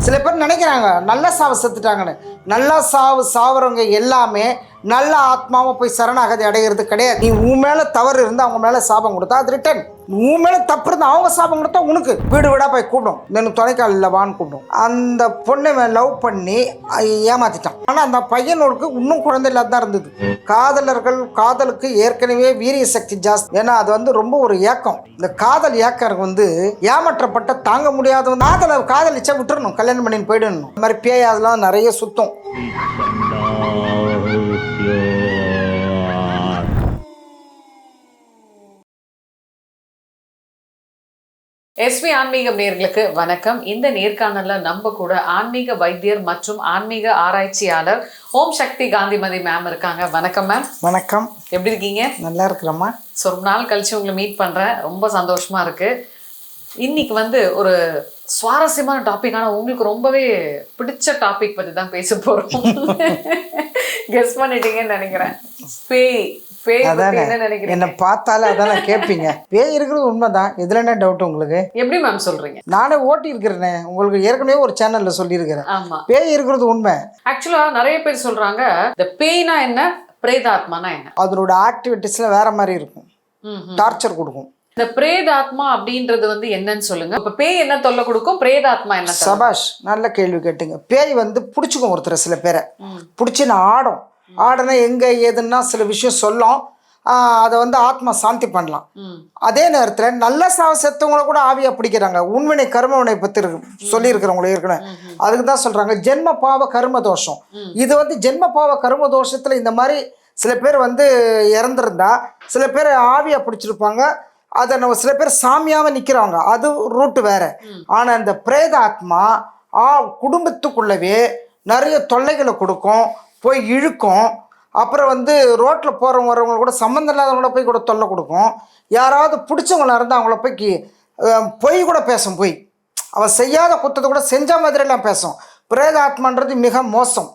சில பேர் நினைக்கிறாங்க நல்ல சாவு செத்துட்டாங்கன்னு. நல்ல சாவுறவங்க எல்லாமே நல்ல ஆத்மாவை போய் சரணாகதி அடைகிறது கிடையாது. நீ உன் மேலே தவறு இருந்து அவங்க மேலே சாபம் கொடுத்தா அது ரிட்டன். உன் மேலே தப்பு இருந்தால் அவங்க சாபம் கொடுத்தா உனக்கு வீடு வீடாக போய் கூப்பிடும். எனக்கு துணைக்கால் இல்லை வான்னு கூப்பிடும். அந்த பொண்ணை லவ் பண்ணி ஏமாத்திட்டான். ஆனால் அந்த பையனோருக்கு இன்னும் குழந்தை இல்லாத தான் இருந்தது. காதலுக்கு ஏற்கனவே வீரிய சக்தி ஜாஸ்தி. ஏன்னா அது ரொம்ப ஒரு ஏக்கம். இந்த காதல் ஏக்கம் ஏமாற்றப்பட்ட தாங்க முடியாத காதலிச்சா விட்டுறணும், கல்யாணம் பண்ணி போயிடணும். இந்த மாதிரி பேய் அதெல்லாம் நிறைய சுத்தம். எஸ்வி ஆன்மீகம் நேயர்களுக்கு வணக்கம். இந்த நேர்காணல்ல நம்ம கூட ஆன்மீக வைத்தியர் மற்றும் ஆன்மீக ஆராய்ச்சியாளர் ஓம் சக்தி காந்திமதி மேம் இருக்காங்க. வணக்கம் மேம். வணக்கம். எப்படி இருக்கீங்க? நல்லா இருக்கிறோம்மா. ரொம்ப நாள் கழிச்சு உங்களை மீட் பண்றேன், ரொம்ப சந்தோஷமா இருக்கு. இன்னைக்கு ஒரு சுவாரஸ்யமான டாபிக், ஆனால் உங்களுக்கு ரொம்பவே பிடிச்ச டாபிக் பற்றி தான் பேச போறோம். கெஸ் பண்ணிட்டீங்கன்னு நினைக்கிறேன். என்ன பார்த்தாலே அதான் கேட்பீங்க. பேய் இருக்கிறது உண்மைதான், இதுல என்ன டவுட் உங்களுக்கு? எப்படி மேம் சொல்றீங்க? நானே ஓட்டி இருக்கிறேனே, உங்களுக்கு ஏற்கனவே ஒரு சேனல்ல சொல்லியிருக்கிறேன். ஆமா, பேய் இருக்கிறது உண்மை. ஆக்சுவலா நிறைய பேர் சொல்றாங்க இந்த பேய்னா என்ன, பிரேதாத்மானா என்ன, அதனோட ஆக்டிவிட்டிஸ்ல வேற மாதிரி இருக்கும், டார்ச்சர் கொடுக்கும். இந்த பிரேதாத்மா அப்படின்றது என்னன்னு சொல்லுங்க. இப்ப பேய் என்ன தொல்லை கொடுக்கும், பிரேதாத்மா என்ன? சபாஷ், நல்ல கேள்வி கேட்டுங்க. பேய் பிடிச்சிக்கும் ஒருத்தர், சில பேரை பிடிச்சி நான் ஆடனா எங்கே ஏதுன்னா சில விஷயம் சொல்லும். அதை ஆத்மா சாந்தி பண்ணலாம். அதே நேரத்தில் நல்ல செத்தவங்களை கூட ஆவியாக பிடிக்கிறாங்க. உண்மையை கர்மவினை பற்றி சொல்லியிருக்கிறவங்களே இருக்கணும். அதுக்கு தான் சொல்கிறாங்க ஜென்ம பாவ கர்ம தோஷம். இது ஜென்ம பாவ கர்ம தோஷத்தில் இந்த மாதிரி சில பேர் இறந்துருந்தா சில பேர் ஆவியாக பிடிச்சிருப்பாங்க. அதை நம்ம சில பேர் சாமியாவை நிற்கிறவங்க, அது ரூட்டு வேற. ஆனால் இந்த பிரேத ஆத்மா குடும்பத்துக்குள்ளவே நிறைய தொல்லைகளை கொடுக்கும், போய் இழுக்கும். அப்புறம் ரோட்டில் போகிறவங்க வரவங்க கூட சம்மந்தம் இல்லாதவங்கள போய் கூட தொல்லை கொடுக்கும். யாராவது பிடிச்சவங்களா இருந்தால் அவங்கள போய் பொய் கூட பேசும். போய் அவன் செய்யாத குற்றத்தை கூட செஞ்ச மாதிரியெல்லாம் பேசும். பிரேதாத்மான்றது மிக மோசம்.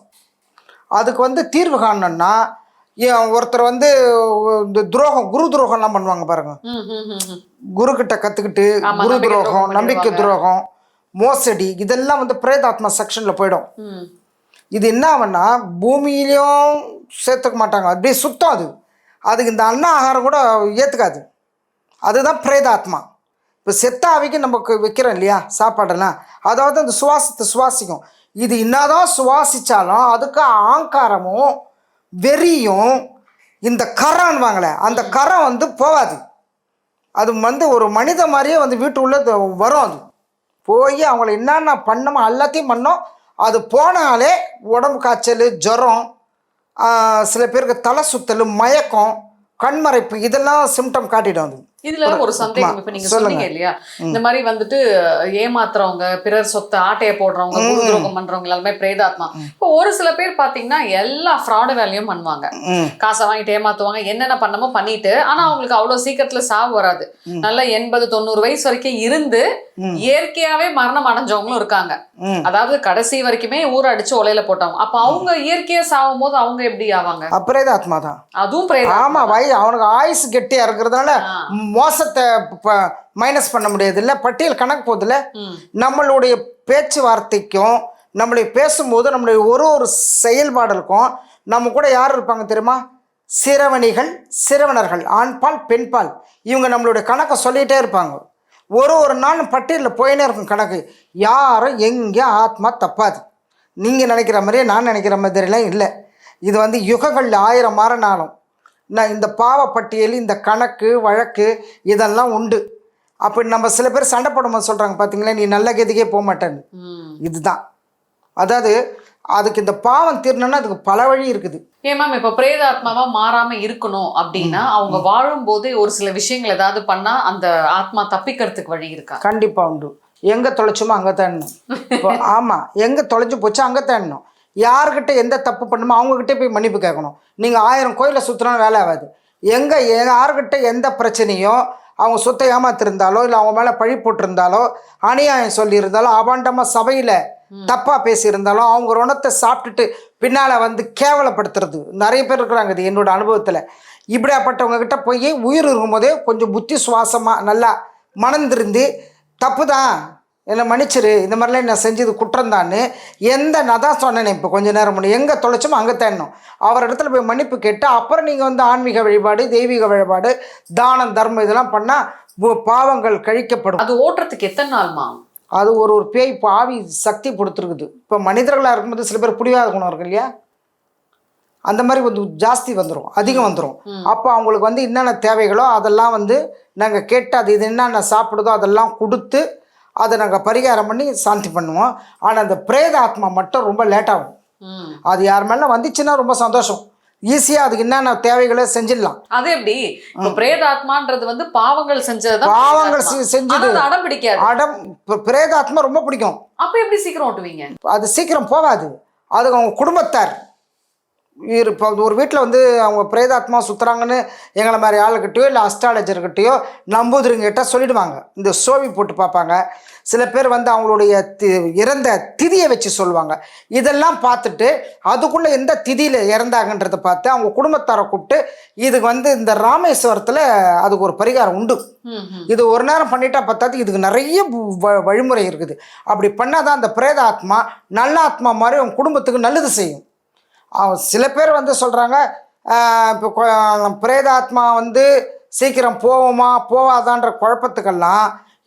அதுக்கு தீர்வு காணணும்னா ஒருத்தர் இந்த துரோகம், குரு துரோகம்லாம் பண்ணுவாங்க பாருங்க. குரு கிட்ட கற்றுக்கிட்டு குரு துரோகம், நம்பிக்கை துரோகம், மோசடி, இதெல்லாம் பிரேதாத்மா செக்ஷனில் போயிடும். இது என்ன ஆகும்னா பூமியிலையும் சேர்த்துக்க மாட்டாங்க, அப்படியே சுத்தம். அதுக்கு இந்த அன்ன ஆகாரம் கூட ஏற்றுக்காது. அதுதான் பிரேதாத்மா. இப்போ செத்தாவிக்கு நமக்கு வைக்கிறோம் இல்லையா சாப்பாடெல்லாம், அதாவது அந்த சுவாசத்தை சுவாசிக்கும். இது என்னதான் சுவாசித்தாலும் அதுக்கு ஆங்காரமும் வெறியும் இந்த கரம்வாங்களே, அந்த கரம் போகாது. அது ஒரு மனித மாதிரியே வீட்டு உள்ள வரும். அது போய் அவங்கள என்னென்ன பண்ணமோ எல்லாத்தையும் பண்ணோம். அது போனாலே உடம்பு காய்ச்சல், ஜுரம், சில பேருக்கு தலை சுத்தல், மயக்கம், கண்மறைப்பு, இதெல்லாம் சிம்டம் காட்டிடும். அது இதுல ஒரு சந்தேகம். இப்ப நீங்க சொன்னீங்க இல்லையா, இந்த மாதிரி ஏமாத்துறவங்க, பிறர் சொத்தை ஆட்டைய போடுறவங்க, குரு துரோகம் பண்றவங்க எல்லாமே பிரேதாத்மா. இப்போ ஒரு சில பேர் பாத்தீங்கன்னா எல்லா ஃப்ராடு வேலையும் பண்ணுவாங்க, காசை வாங்கிட்டு ஏமாத்துவாங்க, என்னென்ன பண்ணமோ பண்ணிட்டு. ஆனா அவங்களுக்கு அவ்வளவு சீக்கிரத்துல சாவு வராது. நல்லா 80-90 வயசு வரைக்கும் இருந்து இயற்கையாவே மரணம் அடைஞ்சவங்களும் இருக்காங்க. அதாவது கடைசி வரைக்குமே ஊற அடிச்சு உலையில போட்டவங்க. அப்ப அவங்க இயற்கையா சாகும் போது அவங்க எப்படி ஆவாங்க? பிரேதாத்மா தான். அதுவும் பிரேதாத்மா. ஆமா, அவனுக்கு ஆயுசு கெட்டியா இருக்கிறதுனால மோசத்தை மைனஸ் பண்ண முடியாது. இல்லை பட்டியல் கணக்கு போதில்ல. நம்மளுடைய பேச்சுவார்த்தைக்கும் நம்மளுடைய பேசும்போது நம்மளுடைய ஒரு செயல்பாடுக்கும் நம்ம கூட யார் இருப்பாங்க தெரியுமா? சிரவணிகள், சிரவணர்கள், ஆண்பால் பெண்பால், இவங்க நம்மளுடைய கணக்கை சொல்லிகிட்டே இருப்பாங்க. ஒரு நாள் பட்டியலில் போயினே இருக்கும் கணக்கு. யாரும் எங்கேயும் ஆத்மா தப்பாது. நீங்கள் நினைக்கிற மாதிரியே நான் நினைக்கிற மாதிரிலாம் இல்லை. இது யுகங்கள் 1000 மாறினாலும் நான் இந்த பாவப்பட்டியல், இந்த கணக்கு வழக்கு இதெல்லாம் உண்டு. அப்படி நம்ம சில பேர் சண்டை போடும்போது சொல்கிறாங்க பார்த்தீங்களா, நீ நல்ல கதிக்கே போக மாட்டேன்னு. இதுதான் அதாவது அதுக்கு இந்த பாவம் தீரணும்னா அதுக்கு பல வழி இருக்குது. ஏன் மேம், இப்போ பிரேதாத்மாவா மாறாம இருக்கணும் அப்படின்னா அவங்க வாழும் போதே ஒரு சில விஷயங்கள் ஏதாவது பண்ணா அந்த ஆத்மா தப்பிக்கிறதுக்கு வழி இருக்கா? கண்டிப்பா உண்டு. எங்க தொலைச்சோமோ அங்கே தேடணும். ஆமா, எங்க தொலைச்சு போச்சோ அங்கே தேடணும். யாருக்கிட்ட எந்த தப்பு பண்ணுமோ அவங்கக்கிட்டே போய் மன்னிப்பு கேட்கணும். நீங்கள் 1000 கோயிலை சுற்றினாலும் வேலை ஆகாது. யாருக்கிட்ட எந்த பிரச்சனையோ, அவங்க சொத்தை ஏமாத்திருந்தாலோ, இல்லை அவங்க மேலே பழி போட்டிருந்தாலோ, அநியாயம் சொல்லியிருந்தாலோ, அபாண்டமாக சபையில் தப்பாக பேசியிருந்தாலும், அவங்க ருணத்தை சாப்பிட்டுட்டு பின்னால் கேவலப்படுத்துறது நிறைய பேர் இருக்கிறாங்க. இது என்னோட அனுபவத்தில். இப்படியாப்பட்டவங்க கிட்ட போய் உயிர் இருக்கும்போதே கொஞ்சம் புத்தி சுவாசமாக நல்லா மணந்திருந்து, தப்பு தான், என்னை மன்னிச்சிரு, இந்த மாதிரிலாம் நான் செஞ்சது குற்றம்தான்னு நான் தான் சொன்னேனே இப்போ கொஞ்ச நேரம் முன்னே, எங்கே தொலைச்சோமோ அங்கே தேடணும். அவர் இடத்துல போய் மன்னிப்பு கேட்டு அப்புறம் நீங்கள் வந்து ஆன்மீக வழிபாடு, தெய்வீக வழிபாடு, தானம், தர்மம் இதெல்லாம் பண்ணால் பாவங்கள் கழிக்கப்படும். அது ஓட்டுறதுக்கு எத்தனை நாள்மா? அது ஒரு பேய் ஆவி சக்தி கொடுத்துருக்குது. இப்போ மனிதர்களாக இருக்கும்போது சில பேர் புரியாத குணம் இருக்கு இல்லையா, அந்த மாதிரி வந்து ஜாஸ்தி வந்துடும், அதிகம் வந்துடும். அப்போ அவங்களுக்கு வந்து என்னென்ன தேவைகளோ அதெல்லாம் வந்து நாங்கள் கேட்டு அது இது என்னென்ன சாப்பிடுதோ அதெல்லாம் கொடுத்து அதை நாங்கள் பரிகாரம் பண்ணி சாந்தி பண்ணுவோம். ஆனால் அந்த பிரேத ஆத்மா மட்டும் ரொம்ப லேட்டாகும். அது யார் மேலே வந்துச்சுன்னா ரொம்ப சந்தோஷம், ஈஸியாக அதுக்கு என்னென்ன தேவைகளோ செஞ்சிடலாம். அது எப்படி? இப்போ பிரேதாத்மான்றது வந்து பாவங்கள் செஞ்சது, பாவங்கள் செஞ்சது அடம் பிடிக்காது. பிரேதாத்மா ரொம்ப பிடிக்கும். அப்ப எப்படி சீக்கிரம் ஓட்டுவீங்க? அது சீக்கிரம் போகாது. அதுக்கு அவங்க குடும்பத்தார் இப்போ ஒரு வீட்டில் வந்து அவங்க பிரேதாத்மா சுற்றுறாங்கன்னு எங்களை மாதிரி ஆளுக்கிட்டையோ இல்லை அஸ்ட்ராலஜர்கிட்டையோ நம்பூதிரிங்கிட்ட சொல்லிடுவாங்க. இந்த சோவி போட்டு பார்ப்பாங்க. சில பேர் வந்து அவங்களுடைய இறந்த திதியை வச்சு சொல்லுவாங்க. இதெல்லாம் பார்த்துட்டு அதுக்குள்ளே எந்த திதியில் இறந்தாங்கன்றதை பார்த்து அவங்க குடும்பத்தாரை கூப்பிட்டு இதுக்கு வந்து இந்த ராமேஸ்வரத்தில் அதுக்கு ஒரு பரிகாரம் உண்டு. இது ஒரு நேரம் பண்ணிட்டா பார்த்தாது, இதுக்கு நிறைய வழிமுறை இருக்குது. அப்படி பண்ணாதான் அந்த பிரேத ஆத்மா நல்ல ஆத்மா மாதிரி அவங்க குடும்பத்துக்கு நல்லது செய்யும். சில பேர் வந்து சொல்கிறாங்க இப்போ பிரேதாத்மா வந்து சீக்கிரம் போவோமா போவாதான்ற குழப்பத்துக்கெல்லாம்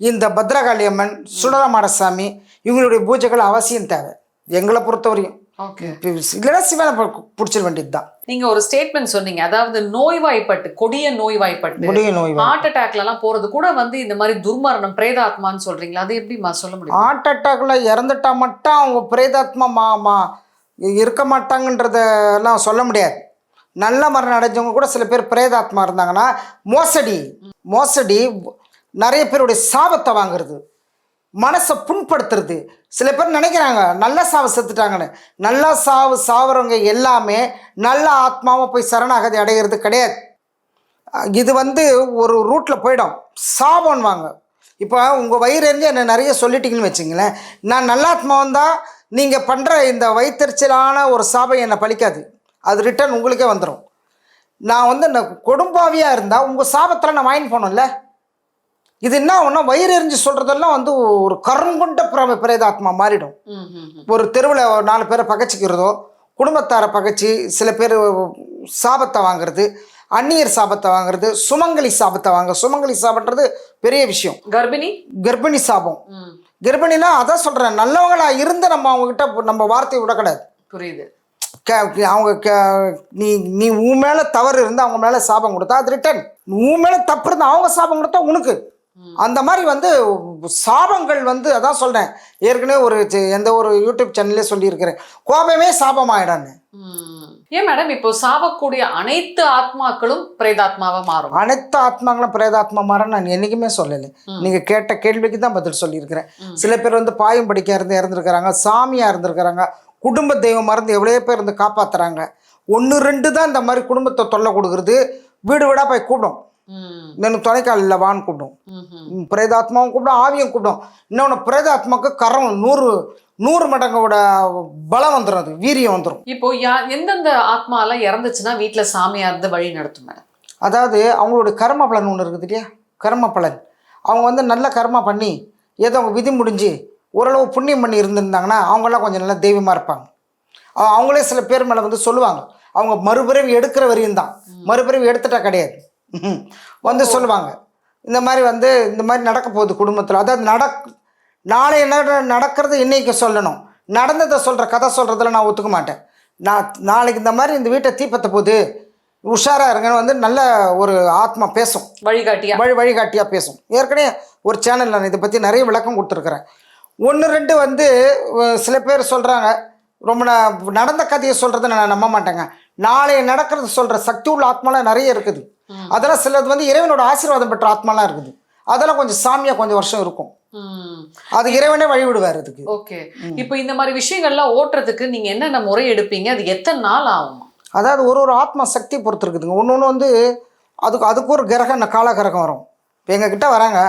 இந்த பத்ரகாளி அம்மன், சுடலமாடசாமி இவங்களுடைய பூஜைகள் அவசியம் தேவை எங்களை பொறுத்தவரையும். இல்லைன்னா சிவனை பிடிச்சிட வேண்டியது தான். நீங்க ஒரு ஸ்டேட்மெண்ட் சொன்னீங்க, அதாவது நோய்வாய்ப்பட்டு கொடிய நோய் ஹார்ட் அட்டாக்லாம் போறது கூட வந்து இந்த மாதிரி துர்மரணம் பிரேதாத்மான்னு சொல்றீங்களா? அது எப்படிமா சொல்ல முடியும்? ஹார்ட் அட்டாக்ல இறந்துட்டா மட்டும் அவங்க பிரேதாத்மா இருக்க மாட்டாங்கன்றதெல்லாம் சொல்ல முடியாது. நல்ல மரணம் அடைஞ்சவங்க கூட சில பேர் பிரேதாத்மா இருந்தாங்கன்னா மோசடி நிறைய பேருடைய சாபத்தை வாங்குறது, மனசை புண்படுத்துறது. சில பேர் நினைக்கிறாங்க நல்ல சாவு செத்துட்டாங்கன்னு. நல்ல சாவுறவங்க எல்லாமே நல்ல ஆத்மாவை போய் சரணாகதி அடைகிறது கிடையாது. இது வந்து ஒரு ரூட்டில் போயிடும், சாபம்வாங்க. இப்போ உங்கள் வயிறு எரிஞ்சு என்ன நிறைய சொல்லிட்டீங்கன்னு வச்சிங்களேன், நான் நல்ல ஆத்மா வந்தால் நீங்கள் பண்ணுற இந்த வயிற்றுச்சலான ஒரு சாபம் என்னை பழிக்காது, அது ரிட்டர்ன் உங்களுக்கே வந்துடும். நான் வந்து இந்த கொடும்பாவியாக இருந்தால் உங்கள் சாபத்தில் நான் வாங்கி போனோம்ல. இது என்ன ஒன்றா வயிறு எரிஞ்சு சொல்கிறதெல்லாம் வந்து ஒரு கருங்கொண்ட பிரேதாத்மா மாறிடும். ஒரு தெருவில் 4 பேரை பகைச்சிக்கிறதோ, குடும்பத்தாரை பகைச்சி சில பேர் சாபத்தை வாங்குறது, அந்நியர் சாபத்தை வாங்குறது, சுமங்கலி சாபன்றது பெரிய விஷயம். கர்ப்பிணி சாபம். கர்ப்பிணினா அதான் சொல்கிறேன், நல்லவங்களா இருந்து நம்ம அவங்கக்கிட்ட நம்ம வார்த்தையை விடக்கூடாது. புரியுது. அவங்க நீ உன் மேலே தவறு இருந்தால் அவங்க மேலே சாபம் கொடுத்தா அது ரிட்டர்ன், உன் மேலே தப்பு இருந்தால் அவங்க சாபம் கொடுத்தா உனக்கு. அந்த மாதிரி வந்து சாபங்கள் வந்து அதான் சொல்கிறேன், ஏற்கனவே எந்த ஒரு யூடியூப் சேனல்லே சொல்லியிருக்கிறேன், கோபமே சாபமாயிடான்னு. ஏன் மேடம் இப்போ சாவக்கூடிய அனைத்து ஆத்மாக்களும் பிரேதாத்மாவா மாறும்? அனைத்து ஆத்மாக்களும் பிரேதாத்மா மாறும் நான் என்றைக்குமே சொல்லலை. நீங்கள் கேட்ட கேள்விக்கு தான் பதில் சொல்லியிருக்கிறேன். சில பேர் வந்து பாயும் படிக்க இறந்துருக்கிறாங்க, சாமியாக இருந்திருக்கிறாங்க, குடும்ப தெய்வம் மறந்து எவ்வளோ பேர் இருந்து காப்பாற்றுறாங்க. 1-2 தான் இந்த மாதிரி குடும்பத்தை தொல்லை கொடுக்குறது. வீடு வீடாக போய் கூப்பிடும், எனக்கு துணைக்கால் இல்லை வான்னு கூப்பிடும். பிரேதாத்மாவும் கூப்பிடும், ஆவியும் கூப்பிடும். இன்னொன்று பிரேதாத்மாவுக்கு கரம் 100 மடங்கோட பலம் வந்துடும், அது வீரியம் வந்துடும். இப்போ எந்தெந்த ஆத்மாலாம் இறந்துச்சுன்னா வீட்டில் சாமியா இருந்து வழி நடத்தும் மேடம்? அதாவது அவங்களுடைய கர்ம பலன் ஒன்று இருக்குது இல்லையா, கர்ம பலன். அவங்க வந்து நல்ல கர்மா பண்ணி ஏதோ அவங்க விதி முடிஞ்சு ஓரளவு புண்ணியம் பண்ணி இருந்திருந்தாங்கன்னா அவங்களாம் கொஞ்சம் நல்லா தெய்வமாக இருப்பாங்க. அவங்களே சில பேர் மேலே வந்து சொல்லுவாங்க, அவங்க மறுபிறவி எடுக்கிற வரையும் தான், மறுபிறவி எடுத்துட்டா கிடையாது வந்து சொல்லுவாங்க. இந்த மாதிரி வந்து இந்த மாதிரி நடக்க போகுது குடும்பத்தில், அதாவது நாளை என்ன நடக்கிறது இன்றைக்கி சொல்லணும், நடந்ததை சொல்கிற கதை சொல்கிறதுல நான் ஒத்துக்க மாட்டேன். நாளைக்கு இந்த மாதிரி இந்த வீட்டை தீப்பற்ற போகுது உஷாராக இருங்கன்னு வந்து நல்ல ஒரு ஆத்மா பேசும், வழிகாட்டியாக பேசும். ஏற்கனவே ஒரு சேனலில் நான் இதை பற்றி நிறைய விளக்கம் கொடுத்துருக்குறேன். 1-2 வந்து சில பேர் சொல்கிறாங்க, ரொம்ப நடந்த கதையை சொல்கிறத நான் நம்ப மாட்டேங்க. நாளைய நடக்கிறது சொல்கிற சக்தி உள்ள ஆத்மாலாம் நிறைய இருக்குது. அதெல்லாம் சிலது வந்து இறைவனோட ஆசீர்வாதம் பெற்ற ஆத்மாலாம் இருக்குது. அதெல்லாம் கொஞ்சம் சாமியாக கொஞ்சம் வருஷம் இருக்கும், அது இறைவனே வழிவிடுவார் அதுக்கு. ஓகே. இப்போ இந்த மாதிரி விஷயங்கள்லாம் ஓட்டுறதுக்கு நீங்கள் என்னென்ன முறை எடுப்பீங்க? அது எத்தனை நாள் ஆகும்? அதாவது ஒரு ஆத்மா சக்தி பொறுத்து இருக்குதுங்க. ஒன்று வந்து அதுக்கு ஒரு கிரகம் காலகிரகம் வரும். இப்போ எங்ககிட்ட வராங்க,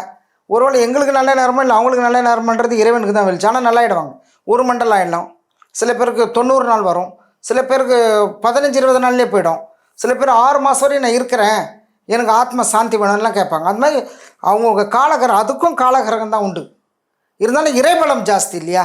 ஒருவேளை எங்களுக்கு நல்ல நேரமோ இல்லை அவங்களுக்கு நல்ல நேரம்ன்றது இறைவனுக்கு தான் வெளிச்சு. ஆனால் நல்லாயிடுவாங்க, ஒரு மண்டலம் ஆகிடலாம். சில பேருக்கு 90 நாள் வரும், சில பேருக்கு 15-20 நாள்லேயே போயிடும். சில பேர் 6 மாதம் வரையும் நான் இருக்கிறேன், எனக்கு ஆத்மா சாந்தி வேணும்லாம் கேட்பாங்க. அது மாதிரி அவங்கவுங்க காலகிரகம், அதுக்கும் காலகிரகம் தான் உண்டு. இருந்தாலும் இறைபலம் ஜாஸ்தி இல்லையா,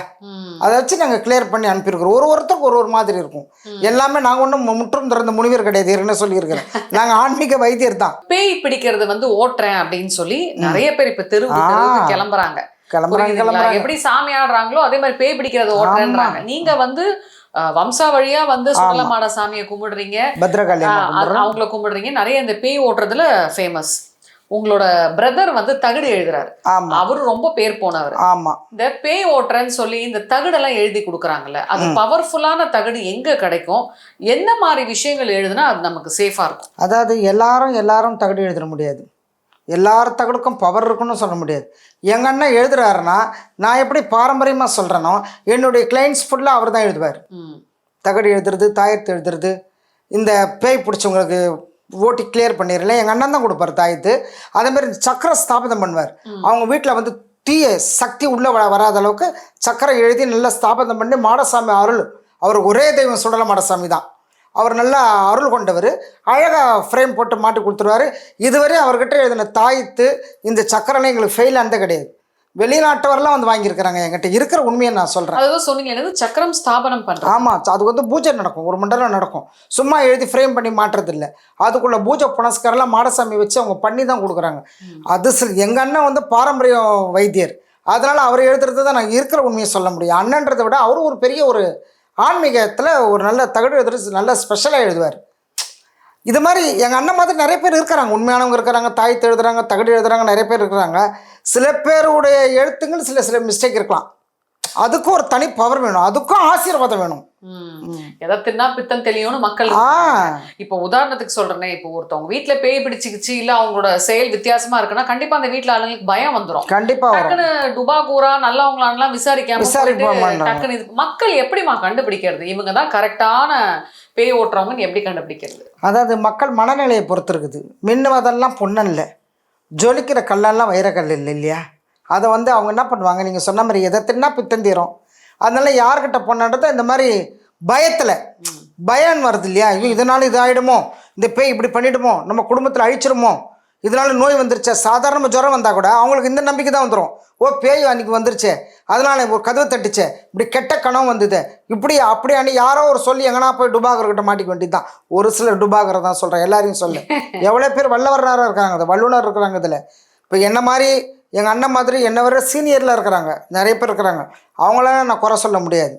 அதை வச்சு நாங்கள் கிளியர் பண்ணி அனுப்பியிருக்கிறோம். ஒருத்தருக்கு ஒரு மாதிரி இருக்கும். எல்லாமே நாங்கள் ஒன்றும் முற்றும் திறந்த முனிவர் கிடையாது, என்ன சொல்லியிருக்கிறேன். நாங்கள் ஆன்மீக வைத்தியர் தான். பேய் பிடிக்கிறது வந்து ஓட்டுறேன் அப்படின்னு சொல்லி நிறைய பேர் இப்ப தெருவுக்கு கிளம்புறாங்க. எப்படி சாமி ஆடுறாங்களோ அதே மாதிரி பேய் பிடிக்கிறது ஓட்டுறேன்றாங்க. நீங்க வந்து வம்சா வழியா வந்து சுடலமாட சாமியை கும்பிடுறீங்க, பத்ரகாளி அவங்கள கும்பிடுறீங்க. நிறைய இந்த பேய் ஓட்டுறதுல ஃபேமஸ். உங்களோட பிரதர் வந்து தகடு எழுதுறாரு, அவரு ரொம்ப பேர் போனவர். ஆமா, இந்த பேய் ஓட்டுறேன்னு சொல்லி இந்த தகடெல்லாம் எழுதி கொடுக்குறாங்கல்ல, அது பவர்ஃபுல்லான தகடு எங்க கிடைக்கும், என்ன மாதிரி விஷயங்கள் எழுதுனா அது நமக்கு சேஃபா இருக்கும்? அதாவது எல்லாரும் தகடு எழுத முடியாது, எல்லார் தகடுக்கும் பவர் இருக்குன்னு சொல்ல முடியாது. எங்கள் அண்ணன் எழுதுறாருன்னா நான் எப்படி பாரம்பரியமாக சொல்கிறேனோ என்னுடைய கிளைண்ட்ஸ் ஃபுல்லாக அவர் தான் எழுதுவார். தகடு எழுதுறது, தாயத்து எழுதுறது, இந்த பேய் பிடிச்சவங்களுக்கு ஓட்டி கிளியர் பண்ணிடல எங்கள் அண்ணன் தான் கொடுப்பார் தாயத்து. அதேமாதிரி சக்கரை ஸ்தாபிதம் பண்ணுவார். அவங்க வீட்டில் வந்து தீய சக்தி உள்ளே வராத அளவுக்கு சக்கரை எழுதி நல்லா ஸ்தாபிதம் பண்ணி மாடசாமி அருள், அவர் ஒரே தெய்வம் சுடல மாடசாமி தான். அவர் நல்லா அருள் கொண்டவர், அழகாக ஃப்ரேம் போட்டு மாட்டி கொடுத்துருவார். இதுவரை அவர்கிட்ட எழுதின தாயத்து இந்த சக்கரைலாம் எங்களுக்கு ஃபெயில் ஆனதே கிடையாது. வெளிநாட்டவரெல்லாம் வந்து வாங்கியிருக்கிறாங்க என்கிட்ட, இருக்கிற உண்மையை நான் சொல்கிறேன். அதாவது சொன்னீங்க சக்கரம் ஸ்தாபனம் பண்ணுறோம். ஆமாம், அதுக்கு வந்து பூஜை நடக்கும், 1 மணி நேரம் நடக்கும். சும்மா எழுதி ஃப்ரேம் பண்ணி மாட்டுறது இல்லை, அதுக்குள்ளே பூஜை புனஸ்காரெல்லாம் மாடசாமி வச்சு அவங்க பண்ணி தான் கொடுக்குறாங்க. அது எங்கள் அண்ணன் வந்து பாரம்பரிய வைத்தியர், அதனால் அவர் எழுதுறது தான் நான் இருக்கிற உண்மையை சொல்ல முடியும். அண்ணன்றதை விட அவரும் ஒரு பெரிய ஒரு ஆன்மீகத்தில் ஒரு நல்ல தகடு எழுதுறது நல்ல ஸ்பெஷலாக எழுதுவார். இது மாதிரி எங்கள் அண்ணன் மாதிரி நிறைய பேர் இருக்கிறாங்க, உண்மையானவங்க இருக்கிறாங்க, தாயத்து எழுதுறாங்க, தகடு எழுதுறாங்க, நிறைய பேர் இருக்கிறாங்க. சில பேருடைய எழுத்துங்கள் சில மிஸ்டேக் இருக்கலாம், அதுக்கும் ஒரு தனி பவர் வேணும், அதுக்கும் ஆசீர்வாதம் வேணும். எதை தின்னா பித்தம் தெளியும்னு மக்கள். இப்போ உதாரணத்துக்கு சொல்றேனே, இப்போ ஒருத்தவங்க வீட்டுல பேய் பிடிச்சிக்கிச்சு, இல்ல அவங்களோட செயல் வித்தியாசமா இருக்குன்னா கண்டிப்பா அந்த வீட்டுல ஆளுங்களுக்கு பயம் வந்துடும். கண்டிப்பா டக்குன்னு டுபா கூரா நல்லவங்களாம் விசாரிக்காம டக்குன்னு மக்கள் எப்படிமா கண்டுபிடிக்கிறது இவங்க தான் கரெக்டான பேய் ஓட்டுறவங்கன்னு எப்படி கண்டுபிடிக்கிறது? அதாவது மக்கள் மனநிலையை பொறுத்து இருக்குது. மின்னுவதெல்லாம் பொண்ணல்ல, ஜொலிக்கிற கல்லெல்லாம் வைரக்கல் இல்லை இல்லையா, அதை வந்து அவங்க என்ன பண்ணுவாங்க, நீங்கள் சொன்ன மாதிரி எதை தின்னா பித்தந்தீரும். அதனால யார்கிட்ட பொண்ணான்றதை இந்த மாதிரி பயத்தில் பயம் வருது இல்லையா, இதனால இது ஆகிடுமோ, இந்த பேய் இப்படி பண்ணிவிடுமோ, நம்ம குடும்பத்தில் அழிச்சிருமோ, இதனால நோய் வந்துருச்சே, சாதாரண ஜுரம் வந்தால் கூட அவங்களுக்கு இந்த நம்பிக்கை தான் வந்துடும். ஓ பேய் அன்றைக்கி வந்துருச்சே, அதனால் ஒரு கதவை தட்டுச்சே, இப்படி கெட்ட கனவு வந்தது, இப்படி அப்படியானு யாரோ ஒரு சொல்லி எங்கன்னா போய் டுபாகர்கிட்ட மாட்டிக்க வேண்டியது தான். ஒரு சிலர் டுபாகரை தான் சொல்கிறேன், எல்லாரையும் சொல்ல. எவ்வளோ பேர் வல்லவராக இருக்காங்க, அது வல்லுநர் இருக்கிறாங்க இதில். இப்போ என்ன மாதிரி எங்கள் அண்ணன் மாதிரி என்ன வர சீனியரில் இருக்கிறாங்க, நிறைய பேர் இருக்கிறாங்க, அவங்களால நான் குறை சொல்ல முடியாது.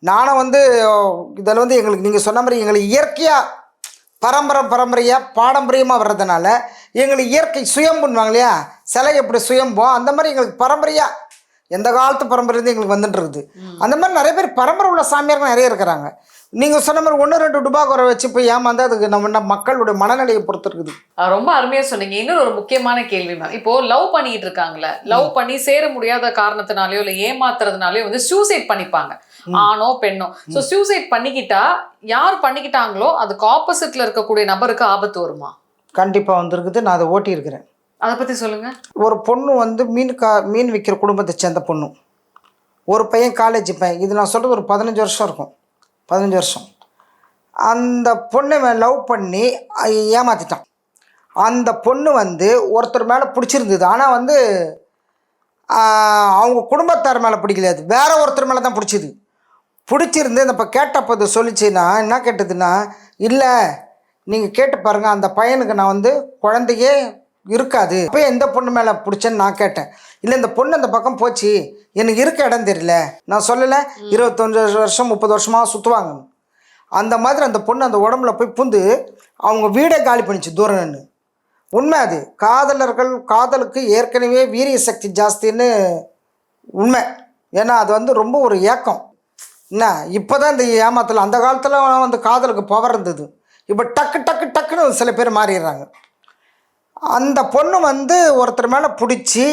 நானும் வந்து இதில் வந்து எங்களுக்கு நீங்கள் சொன்ன மாதிரி எங்களுக்கு இயற்கையாக பரம்பரையாக பாரம்பரியமாக வர்றதுனால எங்களுக்கு இயற்கை சுயம்புன்னுவாங்க இல்லையா, சிலை எப்படி சுயம்போ அந்த மாதிரி எங்களுக்கு பரம்பரையாக எந்த காலத்து பரம்பரையிலேருந்து எங்களுக்கு வந்துட்டு இருக்குது. அந்த மாதிரி நிறைய பேர் பரம்பரை உள்ள சாமியார்கள் நிறைய இருக்கிறாங்க. நீங்கள் சொன்ன மாதிரி 1-2 டுபாக்கூரை வச்சு போய் ஏமாந்தா அதுக்கு நம்ம மக்களுடைய மனநிலையை பொறுத்து இருக்குது. ரொம்ப அருமையாக சொன்னீங்க. இன்னொரு ஒரு முக்கியமான கேள்வி மேம், இப்போ லவ் பண்ணிட்டு இருக்காங்களே, லவ் பண்ணி சேர முடியாத காரணத்தினாலேயோ இல்லை ஏமாத்துறதுனாலயோ வந்து சூசைட் பண்ணிப்பாங்க, ஆணோ பெண்ணோ. ஸோ சூசைட் பண்ணிக்கிட்டா யார் பண்ணிக்கிட்டாங்களோ அதுக்கு ஆப்போசிட்ல இருக்கக்கூடிய நபருக்கு ஆபத்து வருமா? கண்டிப்பாக வந்துருக்குது, நான் அதை ஓட்டியிருக்கிறேன். அதை பற்றி சொல்லுங்கள். ஒரு பொண்ணு வந்து மீன் விற்கிற குடும்பத்தை சேர்ந்த பொண்ணு, ஒரு பையன் காலேஜ் பையன், இது நான் சொல்கிறது ஒரு 15 வருஷம் இருக்கும், 15 வருஷம். அந்த பொண்ணை லவ் பண்ணி ஏமாற்றிட்டான். அந்த பொண்ணு வந்து ஒருத்தர் மேலே பிடிச்சிருந்தது, ஆனால் வந்து அவங்க குடும்பத்தார் மேலே பிடிக்கல, அது வேற ஒருத்தர் மேலே தான் பிடிச்சிருந்து இந்த இப்போ கேட்டப்போ அது சொல்லிச்சுன்னா என்ன கேட்டதுன்னா, இல்லை நீங்கள் கேட்டு பாருங்கள், அந்த பையனுக்கு நான் வந்து குழந்தையே இருக்காது, இப்போ எந்த பொண்ணு மேலே பிடிச்சேன்னு நான் கேட்டேன். இல்லை இந்த பொண்ணு அந்த பக்கம் போச்சு, எனக்கு இருக்க இடம் தெரியல, நான் சொல்லலை 25 வருஷம் 30 வருஷமாக சுற்றுவாங்க. அந்த மாதிரி அந்த பொண்ணு அந்த உடம்புல போய் புந்து அவங்க வீடே காலி பண்ணிச்சு தூரம் நின்று. உண்மை அது, காதலுக்கு ஏற்கனவே வீரிய சக்தி ஜாஸ்தின்னு உண்மை. ஏன்னா அது வந்து ரொம்ப ஒரு ஏக்கம் என்ன. இப்போ தான் இந்த ஏமாத்தலாம், அந்த காலத்தில் வந்து காதலுக்கு பவர் இருந்தது, இப்போ டக்குன்னு சில பேர் மாறிடுறாங்க. அந்த பொண்ணு வந்து ஒருத்தர் மேலே பிடிச்சி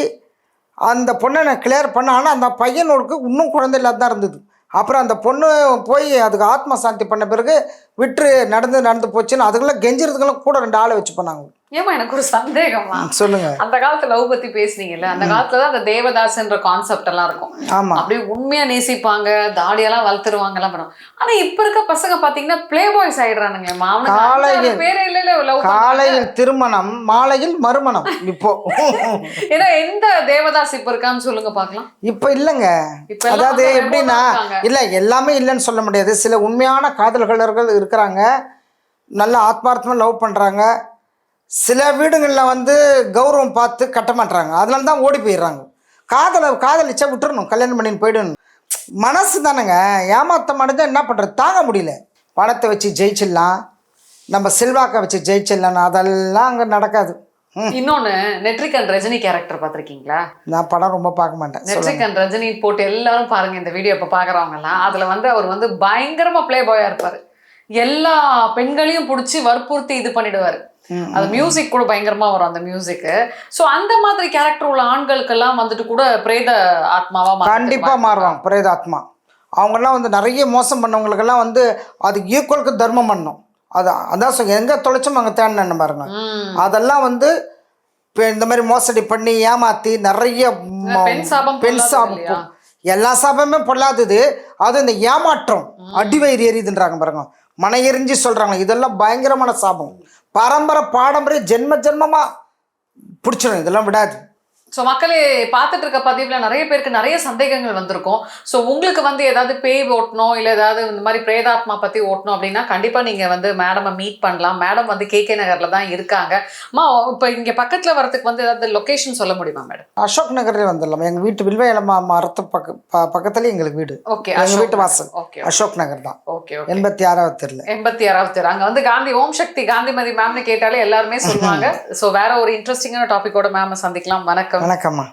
அந்த பொண்ணை நான் கிளியர் பண்ண, ஆனால் அந்த பையனுக்கு இன்னும் குழந்தை இல்லாத தான் இருந்தது. அப்புறம் அந்த பொண்ணு போய் அதுக்கு ஆத்ம சாந்தி பண்ண பிறகு விட்டு நடந்து போச்சுன்னு அதுக்கெல்லாம் கெஞ்சிறதுக்கெல்லாம் கூட 2 ஆளை வச்சு பண்ணாங்க. ஏமா எனக்கு ஒரு சந்தேகமா, சொல்லுங்க. அந்த காலத்துல லவ் பத்தி பேசுனீங்கல்ல, அந்த காலத்துல தான் அந்த தேவதாஸ்ன்ற கான்செப்ட் எல்லாம் இருக்கும். ஆமா, அப்படியே உண்மையா நேசிப்பாங்க, தாடியெல்லாம் வளர்த்துருவாங்க எல்லாம் பண்ணுவாங்க. ஆனா இப்ப இருக்க பசங்க பாத்தீங்கன்னா பிளே பாய்ஸ் ஆயிடுறானுங்களேம்மா. அவனுக்கு பேரே இல்ல லவ். காலையில் திருமணம் மாலையில் மறுமணம் இப்போ. ஏன்னா எந்த தேவதாஸ் இப்ப இருக்கான்னு சொல்லுங்க பாக்கலாம். இப்ப இல்லைங்க. இப்ப எல்லாம் அதாவது வந்து எப்படின்னா remote ஆ இருக்காங்க. இல்லை எல்லாமே இல்லைன்னு சொல்ல முடியாது. சில உண்மையான காதல்களர்கள் இருக்கிறாங்க, நல்ல ஆத்மார்த்தமாக லவ் பண்ணுறாங்க. சில வீடுகளில் வந்து கௌரவம் பார்த்து கட்ட மாட்டுறாங்க, அதனால தான் ஓடி போயிடுறாங்க. காதலிச்சா விட்டுறணும், கல்யாணம் பண்ணின்னு போயிடணும். மனசு தானேங்க, ஏமாத்தம் அடைஞ்சால் என்ன பண்ணுறது, தாங்க முடியல. பணத்தை வச்சு ஜெயிச்சிடலாம், நம்ம செல்வாக்கை வச்சு ஜெயிச்சிடலாம், அதெல்லாம் அங்கே நடக்காது. இன்னொன்னு, நெட்ரிகன் ரஜினி கேரக்டர் பாத்திருக்கீங்களா? நான் படம் ரொம்ப பார்க்க மாட்டேன். நெட்ரிகன் ரஜினி போட்டு எல்லாரும் பாருங்க இந்த வீடியோ இப்ப பாக்குறவங்க எல்லாம். அதுல வந்து அவர் வந்து பயங்கரமா பிளே பாயா இருப்பாரு, எல்லா பெண்களையும் பிடிச்சி வற்புறுத்தி இது பண்ணிடுவாரு. அது மியூசிக் கூட பயங்கரமா வரும் அந்த மியூசிக். சோ அந்த மாதிரி கேரக்டர் உள்ள ஆண்களுக்கெல்லாம் வந்துட்டு கூட பிரேத ஆத்மாவா கண்டிப்பா மாறுவாங்க. பிரேதாத்மா அவங்கெல்லாம் வந்து நிறைய மோசம் பண்ணவங்களுக்கெல்லாம் வந்து அது ஈக்குவலுக்கு தர்மம் பண்ணணும். அதான் எங்க தொலைச்சோம் அங்கே தேடினேன்னு பாருங்க. அதெல்லாம் வந்து இப்போ இந்த மாதிரி மோசடி பண்ணி ஏமாத்தி நிறைய பெண் சாபம், எல்லா சாபமே பொல்லாதது. அது இந்த ஏமாற்றம் அடிவயிறு எரியுதுன்றாங்க பாருங்க, மன எரிஞ்சு சொல்றாங்க. இதெல்லாம் பயங்கரமான சாபம், பாரம்பரிய பாரம்பரிய ஜென்மமா பிடிச்சிடும், இதெல்லாம் விடாது. ஸோ மக்களே, பார்த்துட்டு இருக்க பதிவுல நிறைய பேருக்கு நிறைய சந்தேகங்கள் வந்திருக்கும். ஸோ உங்களுக்கு வந்து ஏதாவது பேய் ஓட்டணும், இல்லை ஏதாவது இந்த மாதிரி பிரேதாத்மா பற்றி ஓட்டணும் அப்படின்னா கண்டிப்பாக நீங்கள் வந்து மேடமை மீட் பண்ணலாம். மேடம் வந்து KK நகரில் தான் இருக்காங்க. இப்போ இங்கே பக்கத்தில் வரதுக்கு வந்து ஏதாவது லொக்கேஷன் சொல்ல முடியுமா மேடம்? அசோக் நகர்லேயே வந்துடலாம். எங்கள் வீட்டு வில்வ மரத்து பக்கத்துலேயே எங்களுக்கு வீடு. ஓகே, எங்கள் வீட்டு வாசல். ஓகே, அசோக் நகர் தான். ஓகே, 86வது தெருல. 86வது தெரு. அங்கே வந்து காந்தி ஓம் சக்தி காந்திமதி மேம்னு கேட்டாலே எல்லாருமே சொல்லுவாங்க. ஸோ வேற ஒரு இன்ட்ரெஸ்டிங்கான டாபிக்கோட மேம் சந்திக்கலாம். வணக்கம். வணக்கம்மா.